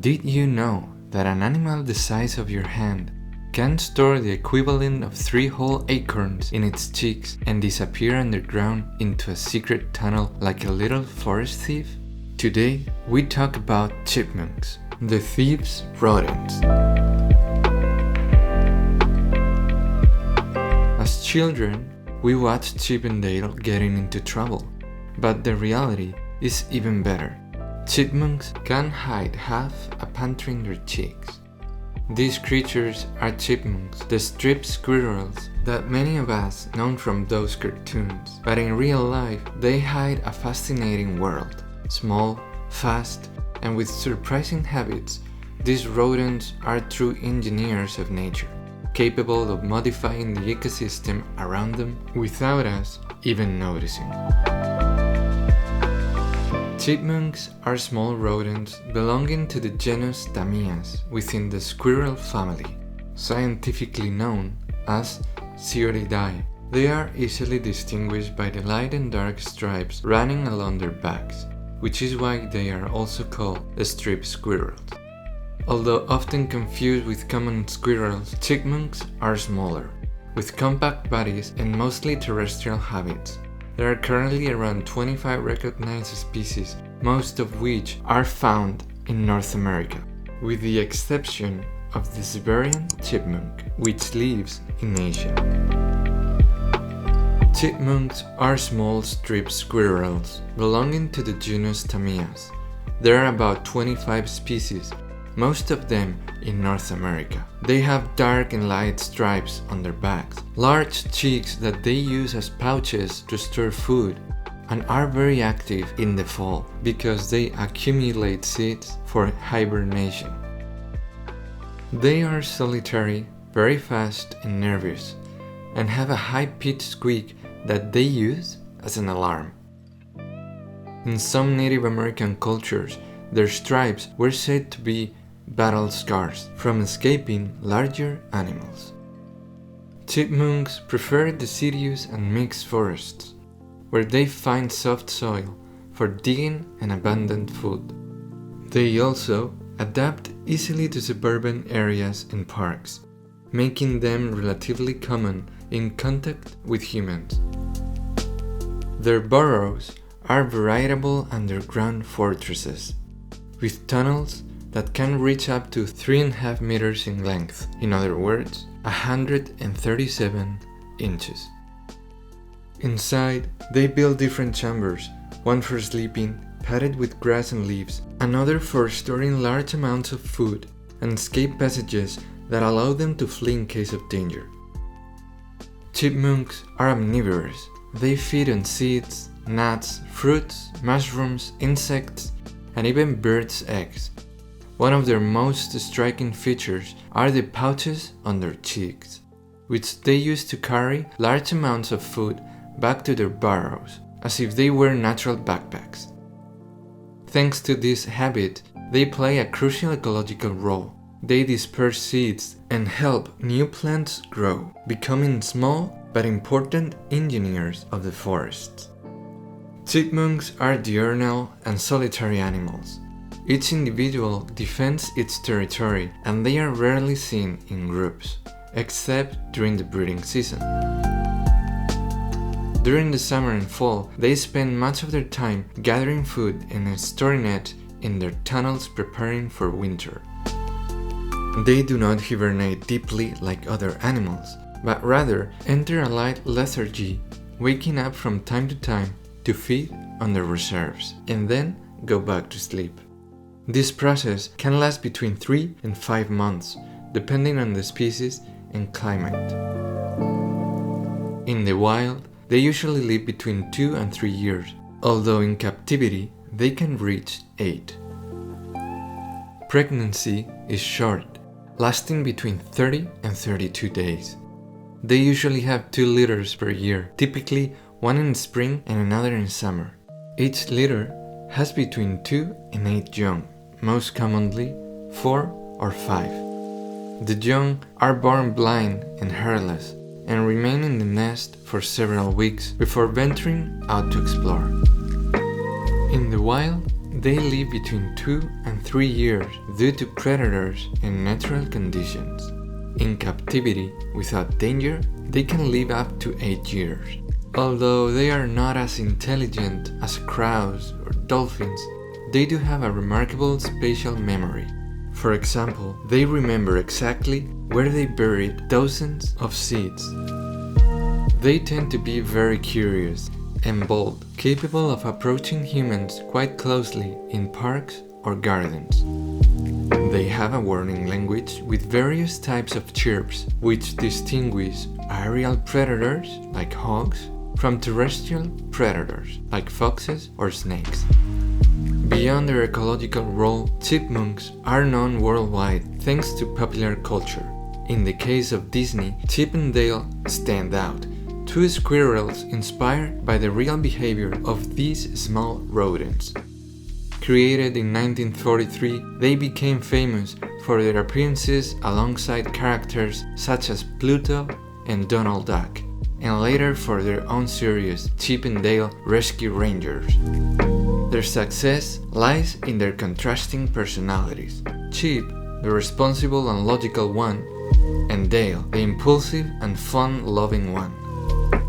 Did you know that an animal the size of your hand can store the equivalent of 3 whole acorns in its cheeks and disappear underground into a secret tunnel like a little forest thief? Today, we talk about chipmunks, the thieves' rodents. As children, we watched Chip and Dale getting into trouble, but the reality is even better. Chipmunks can hide half a pantry in their cheeks. These creatures are chipmunks, the striped squirrels that many of us know from those cartoons, but in real life they hide a fascinating world. Small, fast, and with surprising habits, these rodents are true engineers of nature, capable of modifying the ecosystem around them without us even noticing. Chipmunks are small rodents belonging to the genus Tamias within the squirrel family, scientifically known as Sciuridae. They are easily distinguished by the light and dark stripes running along their backs, which is why they are also called striped squirrels. Although often confused with common squirrels, chipmunks are smaller, with compact bodies and mostly terrestrial habits. There are currently around 25 recognized species, most of which are found in North America, with the exception of the Siberian chipmunk, which lives in Asia. Chipmunks are small striped squirrels belonging to the genus Tamias. There are about 25 species, most of them in North America. They have dark and light stripes on their backs, large cheeks that they use as pouches to store food, and are very active in the fall because they accumulate seeds for hibernation. They are solitary, very fast and nervous, and have a high-pitched squeak that they use as an alarm. In some Native American cultures, their stripes were said to be battle scars from escaping larger animals. Chipmunks prefer deciduous and mixed forests, where they find soft soil for digging and abundant food. They also adapt easily to suburban areas and parks, making them relatively common in contact with humans. Their burrows are veritable underground fortresses, with tunnels that can reach up to 3.5 meters in length, in other words, 137 inches. Inside, they build different chambers, one for sleeping, padded with grass and leaves, another for storing large amounts of food, and escape passages that allow them to flee in case of danger. Chipmunks are omnivorous. They feed on seeds, nuts, fruits, mushrooms, insects, and even birds' eggs. One of their most striking features are the pouches on their cheeks, which they use to carry large amounts of food back to their burrows, as if they were natural backpacks. Thanks to this habit, they play a crucial ecological role. They disperse seeds and help new plants grow, becoming small but important engineers of the forests. Chipmunks are diurnal and solitary animals. Each individual defends its territory, and they are rarely seen in groups, except during the breeding season. During the summer and fall, they spend much of their time gathering food and storing it in their tunnels preparing for winter. They do not hibernate deeply like other animals, but rather enter a light lethargy, waking up from time to time to feed on their reserves, and then go back to sleep. This process can last between 3 and 5 months, depending on the species and climate. In the wild, they usually live between 2 and 3 years, although in captivity they can reach 8. Pregnancy is short, lasting between 30 and 32 days. They usually have 2 litters per year, typically one in spring and another in summer. Each litter has between 2 and 8 young, most commonly 4 or 5. The young are born blind and hairless and remain in the nest for several weeks before venturing out to explore. In the wild, they live between 2 and 3 years due to predators and natural conditions. In captivity, without danger, they can live up to 8 years. Although they are not as intelligent as crows or dolphins, they do have a remarkable spatial memory. For example, they remember exactly where they buried dozens of seeds. They tend to be very curious and bold, capable of approaching humans quite closely in parks or gardens. They have a warning language with various types of chirps, which distinguish aerial predators, like hawks, from terrestrial predators, like foxes or snakes. Beyond their ecological role, chipmunks are known worldwide thanks to popular culture. In the case of Disney, Chip and Dale stand out, two squirrels inspired by the real behavior of these small rodents. Created in 1943, they became famous for their appearances alongside characters such as Pluto and Donald Duck, and later for their own series, Chip and Dale Rescue Rangers. Their success lies in their contrasting personalities. Chip, the responsible and logical one, and Dale, the impulsive and fun-loving one.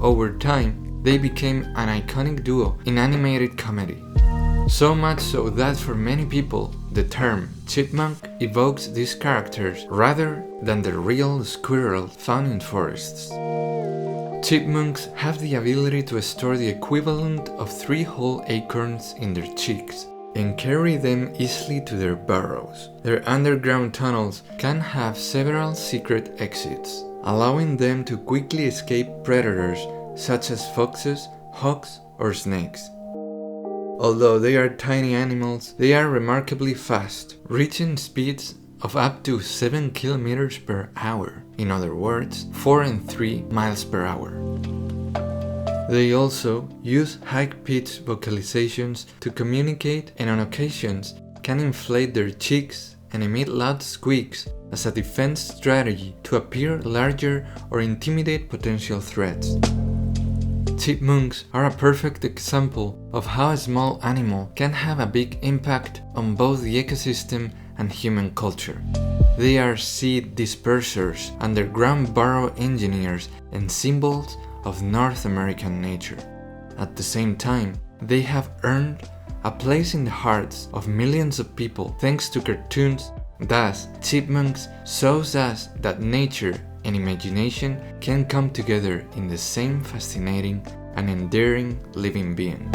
Over time, they became an iconic duo in animated comedy. So much so that for many people, the term chipmunk evokes these characters rather than the real squirrel found in forests. Chipmunks have the ability to store the equivalent of 3 whole acorns in their cheeks and carry them easily to their burrows. Their underground tunnels can have several secret exits, allowing them to quickly escape predators such as foxes, hawks, or snakes. Although they are tiny animals, they are remarkably fast, reaching speeds of up to 7 kilometers per hour, in other words, 4 and 3 miles per hour. They also use high-pitched vocalizations to communicate and on occasions can inflate their cheeks and emit loud squeaks as a defense strategy to appear larger or intimidate potential threats. Chipmunks are a perfect example of how a small animal can have a big impact on both the ecosystem and human culture. They are seed dispersers, underground burrow engineers, and symbols of North American nature. At the same time, they have earned a place in the hearts of millions of people thanks to cartoons. Thus, chipmunks shows us that nature and imagination can come together in the same fascinating and endearing living being.